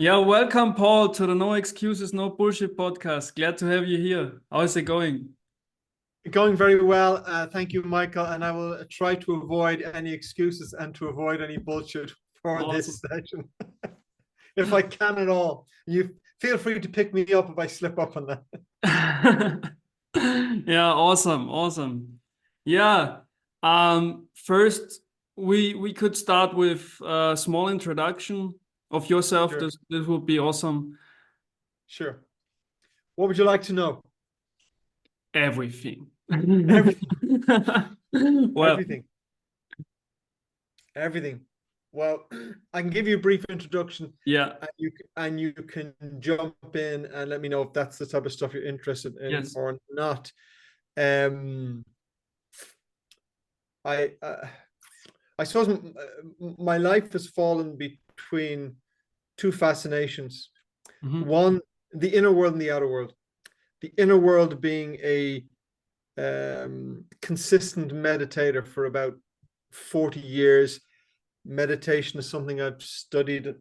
Yeah, welcome, Paul, to the No Excuses, No Bullshit podcast. Glad to have you here. How is it going? Going very well. Thank you, Michael. And I will try to avoid any excuses and to avoid any bullshit for this Awesome. session, if I can at all. You feel free to pick me up if I slip up on that. Yeah, awesome, awesome. Yeah. First we could start with a small introduction of yourself. Sure, This would be awesome. sure. What would you like to know? Everything. Everything, Well, everything, everything. Well, I can give you a brief introduction, yeah, and you can jump in and let me know if that's the type of stuff you're interested in yes. or not. Um, I I suppose my life has fallen between two fascinations. Mhm. One, the inner world and the outer world. The inner world being a consistent meditator for about 40 years. Meditation is something I've studied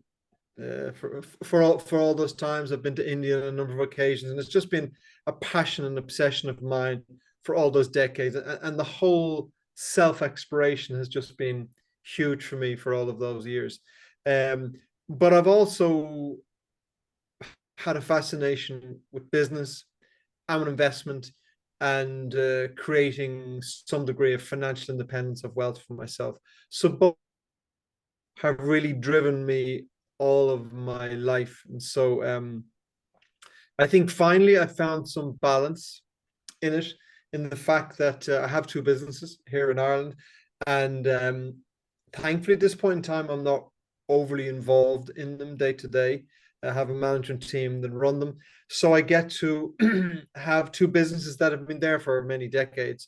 for all those times. I've been to India on a number of occasions, and it's just been a passion and obsession of mine for all those decades. And the whole self exploration has just been huge for me for all of those years. Um, but I've also had a fascination with business and investment and creating some degree of financial independence of wealth for myself. So both have really driven me all of my life. And so I think finally I found some balance in it, in the fact that I have two businesses here in Ireland. And thankfully, at this point in time, I'm not overly involved in them day to day. I have a management team that run them. So I get to have two businesses that have been there for many decades,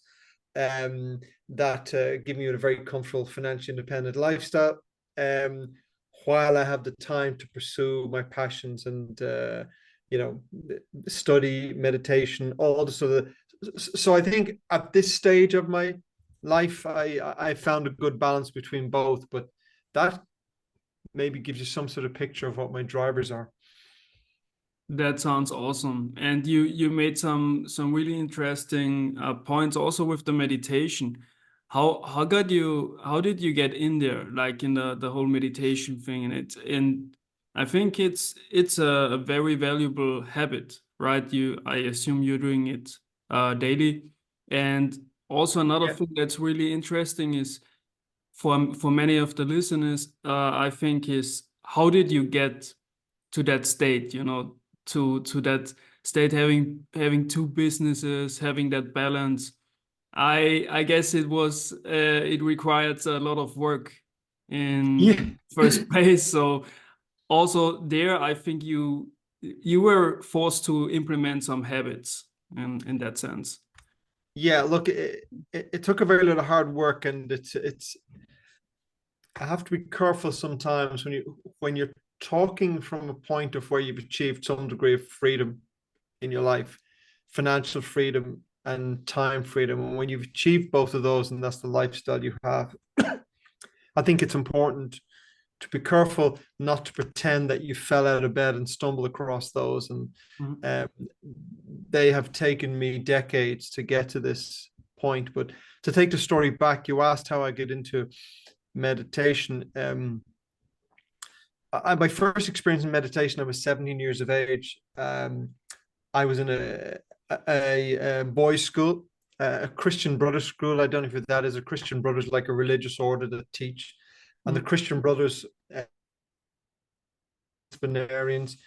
um, that give me a very comfortable, financially independent lifestyle, um, while I have the time to pursue my passions and you know, study, meditation, all the sort of. So I think at this stage of my life, I found a good balance between both, but that maybe gives you some sort of picture of what my drivers are. That sounds awesome. And you made some really interesting points also with the meditation. How did you get in there, like in the whole meditation thing? And I think it's a very valuable habit, right? I assume you're doing it daily. And also another Yeah, thing that's really interesting is for many of the listeners, I think is how did you get to that state, to that state, having two businesses, having that balance. I guess it required a lot of work yeah, in first place. So also there, I think you were forced to implement some habits in that sense. yeah. Look, it took a very lot of hard work, and it's. I have to be careful sometimes when you're talking from a point of where you've achieved some degree of freedom in your life, financial freedom and time freedom. And when you've achieved both of those, and that's the lifestyle you have, I think it's important to be careful not to pretend that you fell out of bed and stumble across those. And Mhm. um, they have taken me decades to get to this point. But to take the story back, you asked how I get into meditation. My first experience in meditation, I was 17 years of age. I was in a boys' school, a Christian Brothers school. I don't know if that is. A Christian Brothers, like a religious order that teach, and the Mhm. Christian Brothers, disciplinarians,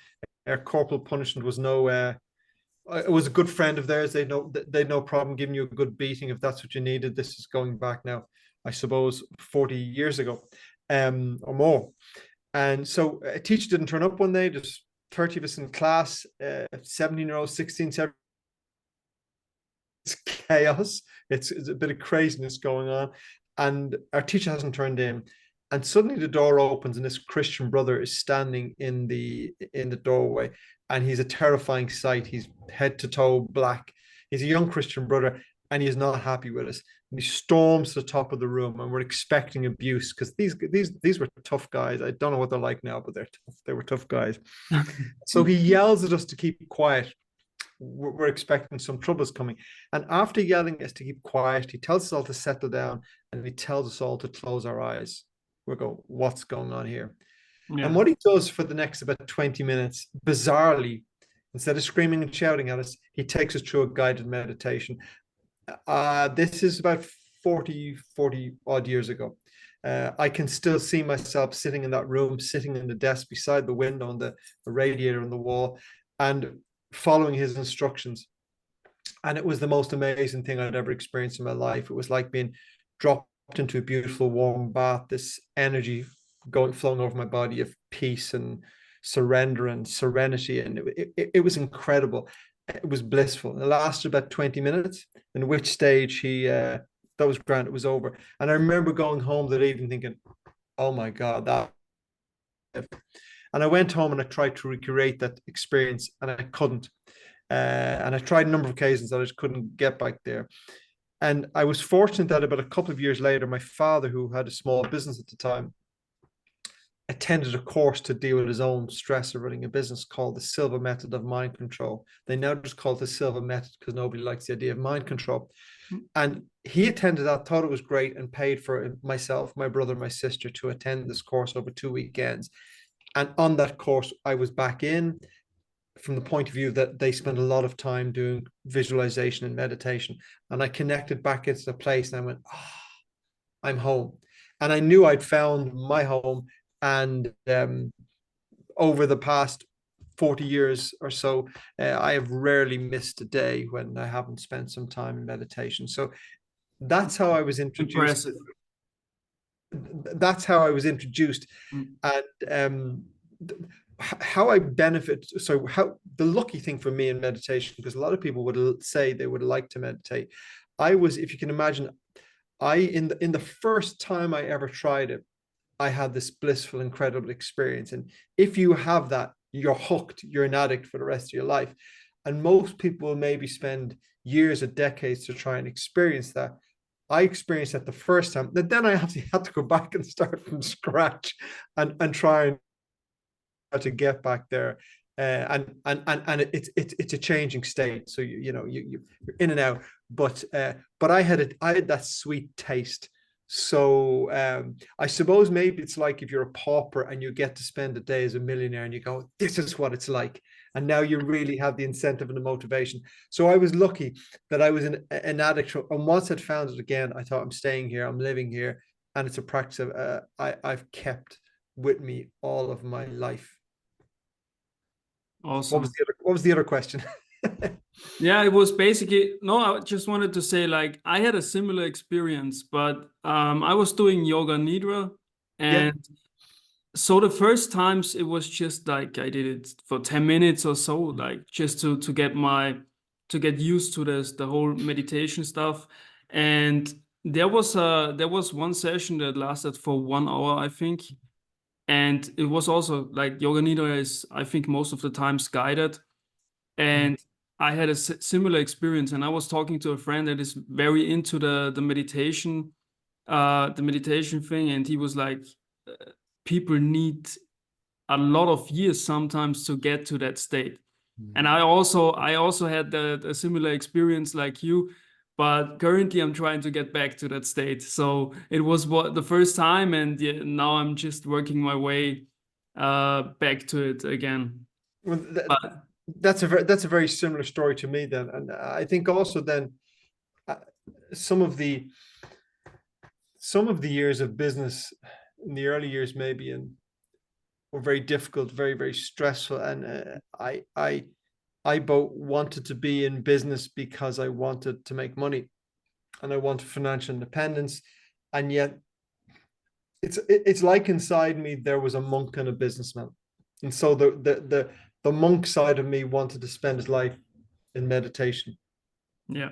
corporal punishment was no. It was a good friend of theirs. They'd no problem giving you a good beating if that's what you needed. This is going back now, I suppose, 40 years ago, or more. And so a teacher didn't turn up one day. There's 30 of us in class, 17-year-olds, 16, 17. It's chaos. It's a bit of craziness going on. And our teacher hasn't turned in. And suddenly the door opens and this Christian brother is standing in the doorway. And he's a terrifying sight. He's head to toe black. He's a young Christian brother. and he's not happy with us. And he storms to the top of the room, and we're expecting abuse because these were tough guys. I don't know what they're like now, but they're tough. They were tough guys. So he yells at us to keep quiet. We're expecting some troubles coming. And after yelling at us to keep quiet, he tells us all to settle down, and he tells us all to close our eyes. We go, what's going on here? Yeah. And what he does for the next about 20 minutes, bizarrely, instead of screaming and shouting at us, he takes us through a guided meditation. This is about 40 odd years ago. I can still see myself sitting in that room, sitting in the desk beside the window on the radiator on the wall, and following his instructions. And it was the most amazing thing I'd ever experienced in my life. It was like being dropped into a beautiful warm bath, this energy flowing over my body of peace and surrender and serenity. And it was incredible. It was blissful. It lasted about 20 minutes, in which stage that was grand. It was over. And I remember going home that evening thinking, oh my God, that. And I went home and I tried to recreate that experience, and I couldn't. And I tried a number of occasions that I just couldn't get back there. And I was fortunate that about a couple of years later, my father, who had a small business at the time, attended a course to deal with his own stress of running a business called the Silva Method of Mind Control. They now just call it the Silva Method because nobody likes the idea of mind control. And he attended that, thought it was great, and paid for myself, my brother, my sister to attend this course over 2 weekends. And on that course, I was back in from the point of view that they spend a lot of time doing visualization and meditation. And I connected back into the place, and I went, oh, I'm home. And I knew I'd found my home. And over the past 40 years or so, I have rarely missed a day when I haven't spent some time in meditation. So that's how I was introduced. Impressive. That's how I was introduced. And how I benefit. So how the lucky thing for me in meditation, because a lot of people would say they would like to meditate. I was, if you can imagine, in the first time I ever tried it, I had this blissful, incredible experience. And if you have that, you're hooked, you're an addict for the rest of your life. And most people will maybe spend years or decades to try and experience that. I experienced that the first time, but then I actually had to go back and start from scratch and try to get back there. And it's a changing state. So you're in and out. But I had that sweet taste. So I suppose maybe it's like if you're a pauper and you get to spend a day as a millionaire, and you go, this is what it's like. And now you really have the incentive and the motivation. So I was lucky that I was an addict. And once I'd found it again, I thought, I'm staying here, I'm living here. And it's a practice of I've kept with me all of my life. Awesome. What was the other question? Yeah, it was basically, no, I just wanted to say, like, I had a similar experience, but I was doing yoga nidra, and so the first times it was just like I did it for 10 minutes or so, like just to get used to the whole meditation stuff. And there was one session that lasted for 1 hour, I think. And it was also like yoga nidra is, I think, most of the times guided. And I had a similar experience, and I was talking to a friend that is very into the meditation thing, and he was like, people need a lot of years sometimes to get to that state. And I also had a similar experience like you, but currently I'm trying to get back to that state. So it was the first time, and now I'm just working my way back to it again. Well, that's a very similar story to me then. And I think also then some of the years of business in the early years maybe were very difficult, very, very stressful. And I both wanted to be in business because I wanted to make money and I wanted financial independence. And yet it's like inside me there was a monk and a businessman. And so the monk side of me wanted to spend his life in meditation. Yeah.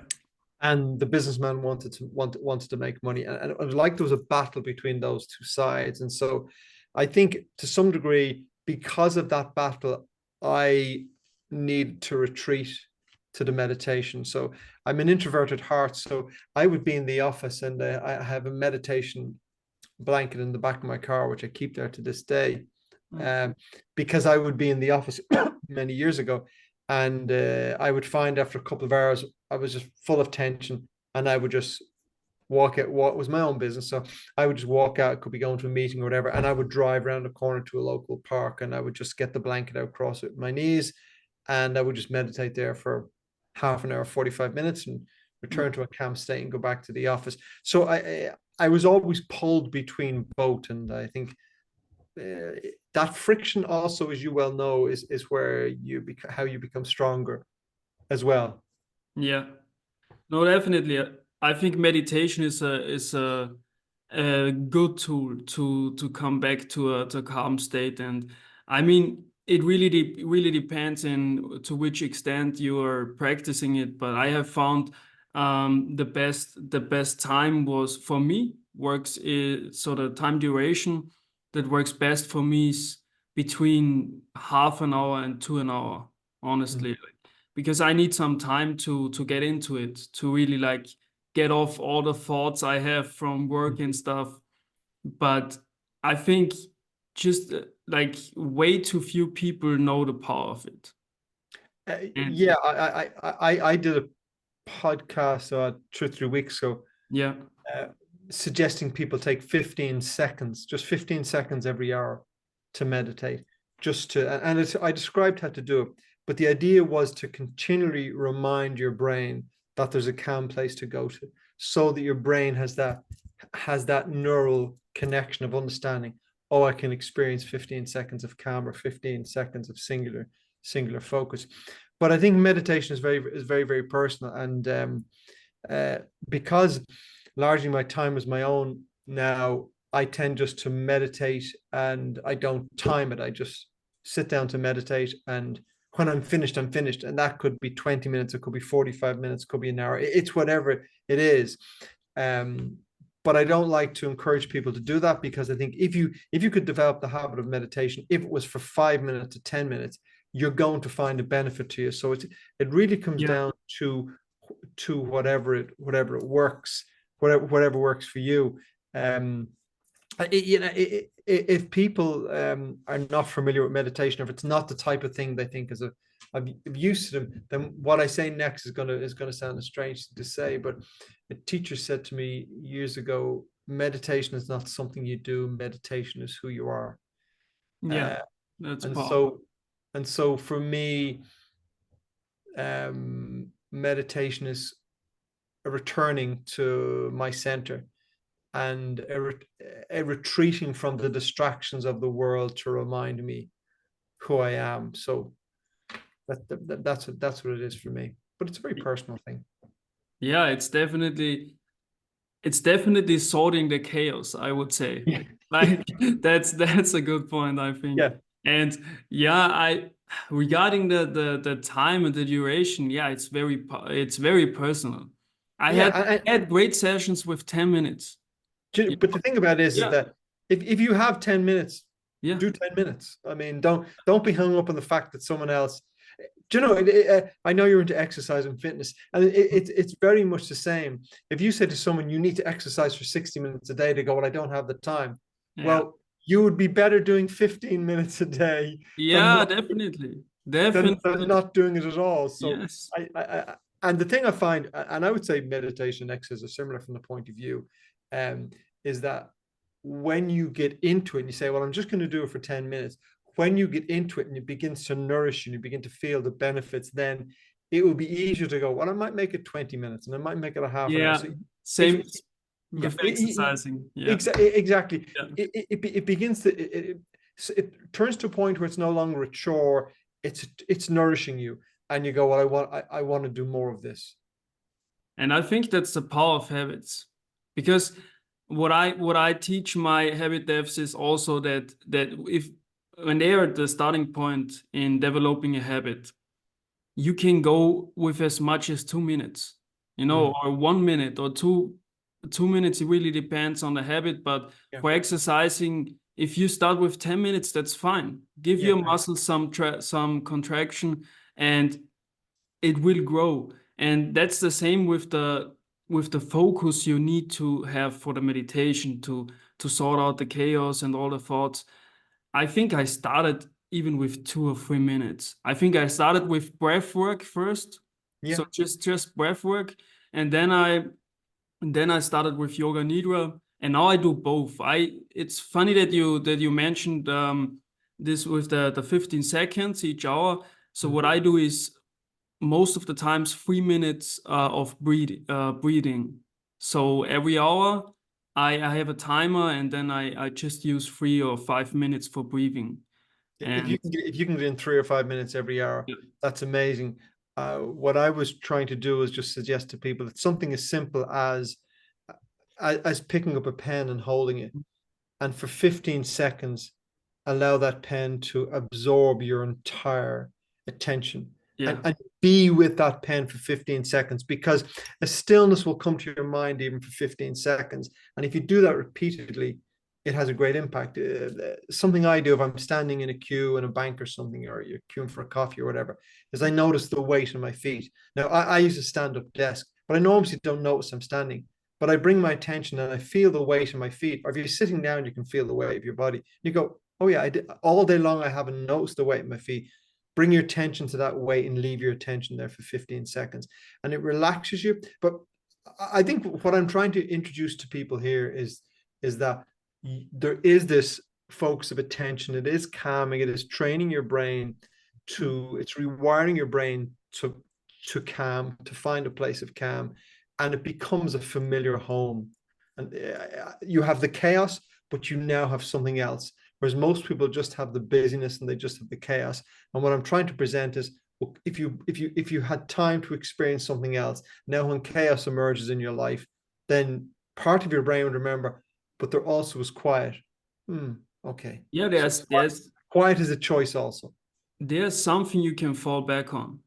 And the businessman wanted to make money. And it was like there was a battle between those two sides. And so I think to some degree, because of that battle, I needed to retreat to the meditation. So I'm an introvert at heart. So I would be in the office, and I have a meditation blanket in the back of my car, which I keep there to this day, Mm. because I would be in the office many years ago, and I would find after a couple of hours I was just full of tension, and I would just walk out. What was my own business, so I would just walk out. Could be going to a meeting or whatever, and I would drive around the corner to a local park, and I would just get the blanket out, cross it with my knees, and I would just meditate there for half an hour, 45 minutes, and Mm. return to a calm state and go back to the office. So I was always pulled between both, and I think that friction also, as you well know, is where how you become stronger as well. Yeah. No, definitely. I think meditation is a good tool to come back to a calm state. And I mean, it really depends in to which extent you are practicing it. But I have found the best time was for me works is so the time duration that works best for me is between half an hour and to an hour, Mm. honestly, because I need some time to get into it, to really like get off all the thoughts I have from work and stuff. But I think just like way too few people know the power of it. And Yeah, I did a podcast 2 or 3 weeks ago, yeah, uh, suggesting people take 15 seconds, just 15 seconds every hour to meditate, just to, and I described how to do it, but the idea was to continually remind your brain that there's a calm place to go to, so that your brain has that neural connection of understanding. Oh, I can experience 15 seconds of calm or 15 seconds of singular focus. But I think meditation is very personal, and uh, because largely my time is my own now, I tend just to meditate, and I don't time it. I just sit down to meditate, and when I'm finished, I'm finished. And that could be 20 minutes, it could be 45 minutes, it could be an hour. It's whatever it is. Um, but I don't like to encourage people to do that, because I think if you could develop the habit of meditation, if it was for 5 minutes to 10 minutes, you're going to find a benefit to you. So it really comes yeah, down to whatever it works, whatever works for you. Um, if people are not familiar with meditation, if it's not the type of thing they think is of use to them, then what I say next is gonna sound strange to say. But a teacher said to me years ago, meditation is not something you do. Meditation is who you are. yeah, Uh, that's and powerful. so and so for me, meditation is a returning to my center, and a retreating from the distractions of the world to remind me who I am. So that's what it is for me. But it's a very personal thing. Yeah, it's definitely sorting the chaos, I would say. Yeah, Like that's a good point, I think. yeah, And yeah, I regarding the time and the duration, yeah, it's very personal. I yeah. had had great sessions with 10 minutes. You But know? the thing about it is Yeah, that if you have 10 minutes, yeah, do 10 minutes. I mean, don't be hung up on the fact that someone else. Do you know? I know you're into exercise and fitness, and it's very much the same. If you say to someone you need to exercise for 60 minutes a day, to go, well, I don't have the time. yeah, Well, you would be better doing 15 minutes a day than yeah, not definitely. than Definitely. not doing it at all. So Yes. and the thing I find, and I would say meditation and exercise are similar from the point of view, um, is that when you get into it and you say, well, I'm just going to do it for 10 minutes, when you get into it and it begins to nourish you and you begin to feel the benefits, then it will be easier to go, well, I might make it 20 minutes and I might make it a half an hour. Yeah. So Same if yeah, with exercising. Yeah. exactly. Yeah. It begins to it turns to a point where it's no longer a chore. It's nourishing you, and you go, well, I want to do more of this. And I think that's the power of habits. Because what I teach my habit devs is also that if when they are at the starting point in developing a habit, you can go with as much as 2 minutes, Mm. or 1 minute or 2 minutes. It really depends on the habit. But Yeah, for exercising, if you start with 10 minutes, that's fine. Give yeah, your muscles some contraction, and it will grow. And that's the same with the focus you need to have for the meditation to sort out the chaos and all the thoughts. I think I started even with 2 or 3 minutes. I think I started with breath work first. Yeah. So just breath work. And then I started with yoga nidra, and now I do both. It's funny that you mentioned this with the 15 seconds each hour. So what I do is most of the times 3 minutes of breathing. So every hour I have a timer, and then I just use 3 or 5 minutes for breathing. And If you can get in 3 or 5 minutes every hour, that's amazing. What I was trying to do is just suggest to people that something as simple as picking up a pen and holding it, and for 15 seconds, allow that pen to absorb your entire attention, yeah, and be with that pen for 15 seconds, because a stillness will come to your mind even for 15 seconds. And if you do that repeatedly, it has a great impact. Something I do if I'm standing in a queue in a bank or something, or you're queuing for a coffee or whatever, is I notice the weight on my feet. Now, I use a stand-up desk, but I normally don't notice I'm standing. But I bring my attention and I feel the weight on my feet. Or if you're sitting down, you can feel the weight of your body. You go, oh yeah, I did. All day long I haven't noticed the weight of my feet. Bring your attention to that weight and leave your attention there for 15 seconds. And it relaxes you. But I think what I'm trying to introduce to people here is that there is this focus of attention. It is calming. It is training your brain it's rewiring your brain to calm, to find a place of calm, and it becomes a familiar home. And you have the chaos, but you now have something else. Whereas most people just have the busyness and they just have the chaos. And what I'm trying to present is, if you had time to experience something else, now when chaos emerges in your life, then part of your brain would remember, but there also was quiet. Okay. yeah, So quiet is a choice also. there's something you can fall back on.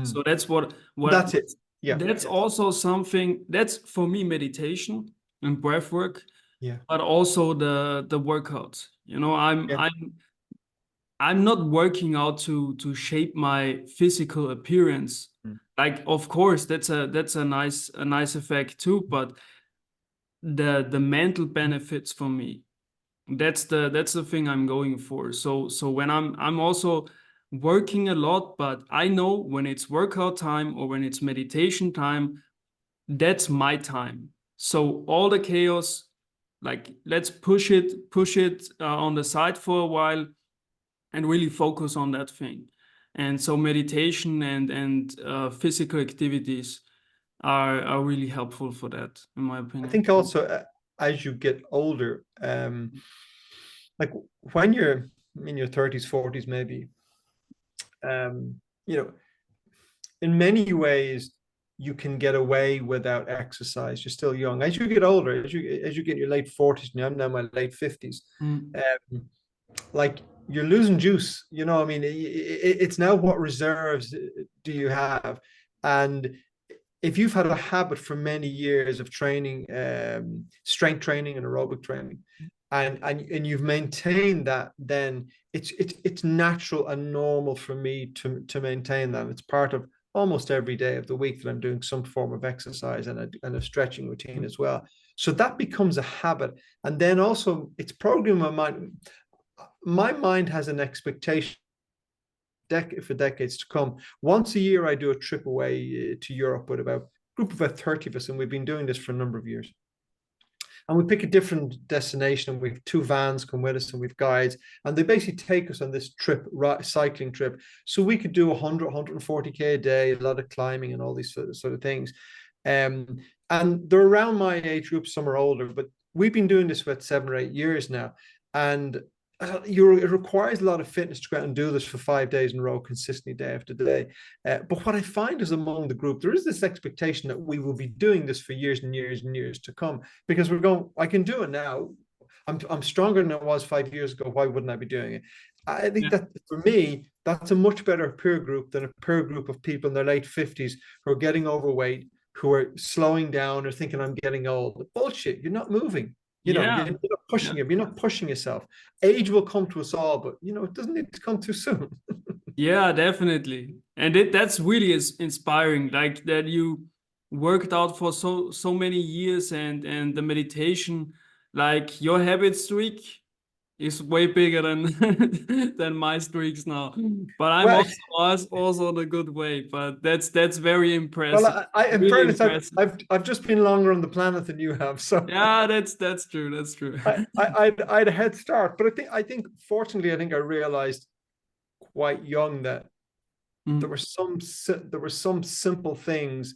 So that's what That's it. Yeah. That's also something that's for me meditation and breath work, Yeah. but also the workouts. I'm not working out to shape my physical appearance. Like, of course, that's a nice effect too, but the mental benefits for me, that's the thing I'm going for. So when I'm also working a lot, but I know when it's workout time or when it's meditation time, that's my time. So all the chaos, like, let's push it on the side for a while and really focus on that thing. And so meditation and physical activities are really helpful for that, in my I opinion. think also as you get older, like when you're in your 30s, 40s, maybe, you know, in many ways you can get away without exercise. You're still young. As you get older, as you get in your late 40s, now I'm now in my late 50s, like you're losing juice. I mean, it's now what reserves do you have? And if you've had a habit for many years of training, strength training and aerobic training, and you've maintained that, then it's natural and normal for me to maintain that. It's part of almost every day of the week that I'm doing some form of exercise and a stretching routine as well. So that becomes a habit. And then also it's programming my mind. My mind has an expectation for decades to come. Once a year, I do a trip away to Europe with a group of about 30 of us, and we've been doing this for a number of years. And we pick a different destination, and we've 2 vans come with us, and we've guides, and they basically take us on this trip, cycling trip. So we could do 100, 140K a day, a lot of climbing and all these sort of things. And they're around my age group, some are older, but we've been doing this for about 7 or 8 years now. And it requires a lot of fitness to go out and do this for 5 days in a row, consistently, day after day. But what I find is among the group, there is this expectation that we will be doing this for years and years and years to come, because we're going, I can do it now. I'm stronger than I was 5 years ago. Why wouldn't I be doing it? I think that for me, that's a much better peer group than a peer group of people in their late 50s who are getting overweight, who are slowing down or thinking I'm getting old. Bullshit. You're not moving. You're not pushing it. You're not pushing yourself. Age will come to us all, but it doesn't need to come too soon. Yeah, definitely. And that's really is inspiring, like that you worked out for so many years, and the meditation, like your habit streak is way bigger than than my streaks now. But I'm Well, also in a good way. But that's very well, impressive. in Really fairness, impressive. I've just been longer on the planet than you have, so Yeah, that's true. That's true. I had a head start. But I think fortunately, I think I realized quite young that there Mm, were some simple things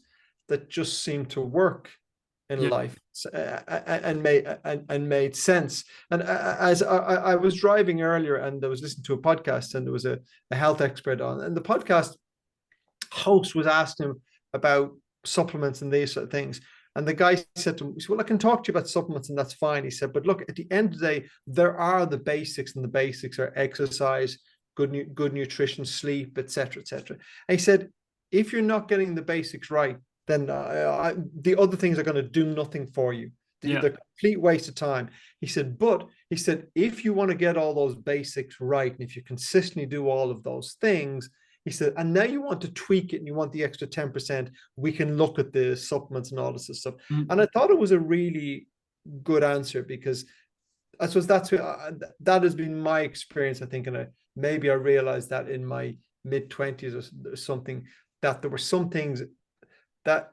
that just seemed to work in yeah, life, and made sense. And as I was driving earlier, and I was listening to a podcast, and there was a health expert on, and the podcast host was asking him about supplements and these sort of things. And the guy said to him, he said, well, I can talk to you about supplements and that's fine. He said, but look, at the end of the day, there are the basics, and the basics are exercise, good nutrition, sleep, etc., etc. And he said, if you're not getting the basics right, then the other things are going to do nothing for you. yeah. They're complete waste of time. He said, but he said, if you want to get all those basics right, and if you consistently do all of those things, he said, and now you want to tweak it and you want the extra 10%, we can look at the supplements and all this stuff. Mm, And I thought it was a really good answer, because I suppose that has been my experience, I think. And maybe I realized that in my mid-20s or something, that there were some things that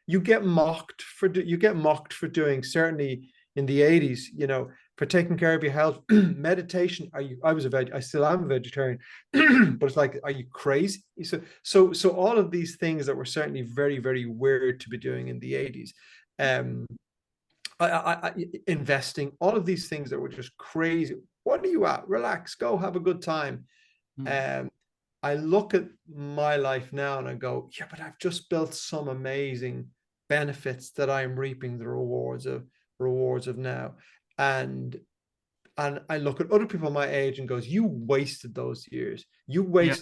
you get mocked for doing, certainly in the 80s, for taking care of your health. Meditation, I still am a vegetarian, but it's like, are you crazy? So all of these things that were certainly very, very weird to be doing in the 80s, um investing, all of these things that were just crazy. What are you at? Relax, go have a good time. mm, um I look at my life now and I go, yeah, but I've just built some amazing benefits that I am reaping the rewards of now. And I look at other people my age and goes, you wasted those years. yeah.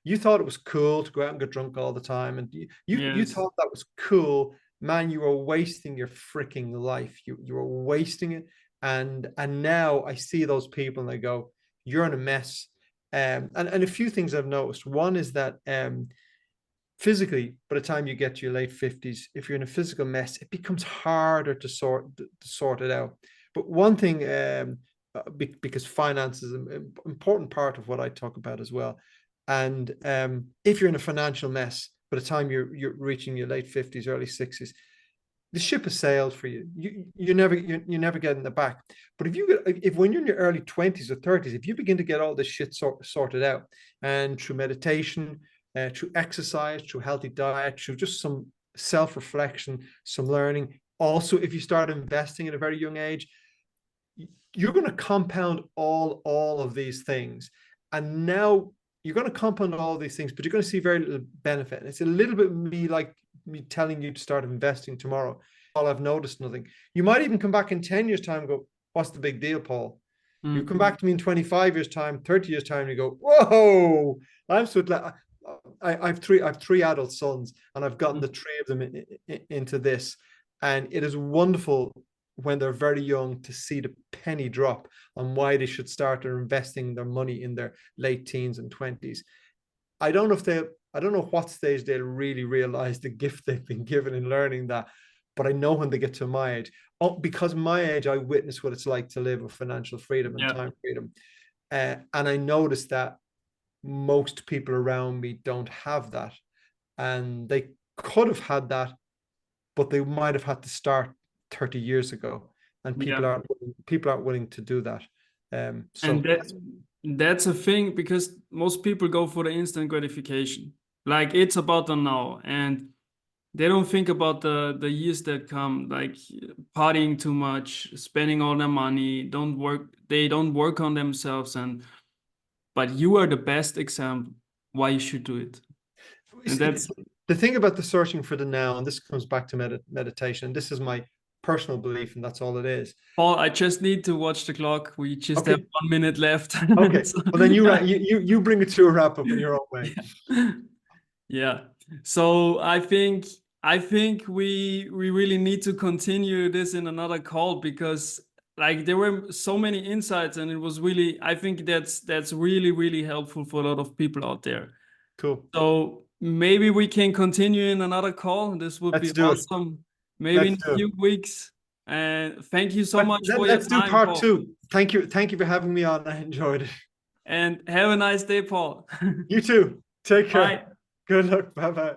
You thought it was cool to go out and get drunk all the time, and you Yes. thought that was cool. Man, you were wasting your freaking life. You were wasting it. And now I see those people and I go, you're in a mess. And a few things I've noticed. One is that physically, by the time you get to your late 50s, if you're in a physical mess, it becomes harder to sort it out. But one thing, because finance is an important part of what I talk about as well. And if you're in a financial mess, by the time you're reaching your late 50s, early 60s, the ship has sailed for you. You're never getting it back. But if when you're in your early 20s or 30s, if you begin to get all this shit sorted out, and through meditation, through exercise, through healthy diet, through just some self-reflection, some learning, also if you start investing at a very young age, you're going to compound all of these things. And now you're going to compound all these things, but you're going to see very little benefit. And it's a little bit like me telling you to start investing tomorrow. All I've noticed nothing. You might even come back in 10 years' time and go, what's the big deal, Paul? You Mm, come back to me in 25 years' time, 30 years' time, and you go, whoa, I'm so glad. I've three adult sons, and I've gotten mm, the three of them into this. And it is wonderful when they're very young to see the penny drop on why they should start investing their money in their late teens and 20s. I don't know what stage they'll really realize the gift they've been given in learning that, but I know when they get to my age, because my age, I witnessed what it's like to live with financial freedom and yeah. time freedom. And I noticed that most people around me don't have that. And they could have had that, but they might have had to start 30 years ago. And Yeah. people aren't willing to do that. And So that's a thing, because most people go for the instant gratification. Like it's about the now, and they don't think about the years that come, like partying too much, spending all their money, they don't work on themselves. And but you are the best example why you should do it. And that's the thing about the searching for the now, and this comes back to meditation, and this is my personal belief, and that's all it is. Paul, I just need to watch the clock. We just have Okay, 1 minute left. okay. So, Well, then you bring it to a wrap up in your own way. yeah. Yeah. So I think we really need to continue this in another call, because like there were so many insights, and it was really, I think that's really really helpful for a lot of people out there Cool. So maybe we can continue in another call. This would be Let's do it. awesome. Maybe in Let's a do it. few weeks. And thank you so much for your Let's do time, part Paul. 2. Thank you. Thank you for having me on. I enjoyed it. And have a nice day, Paul. You too. Take care. Bye. Good luck. Bye bye.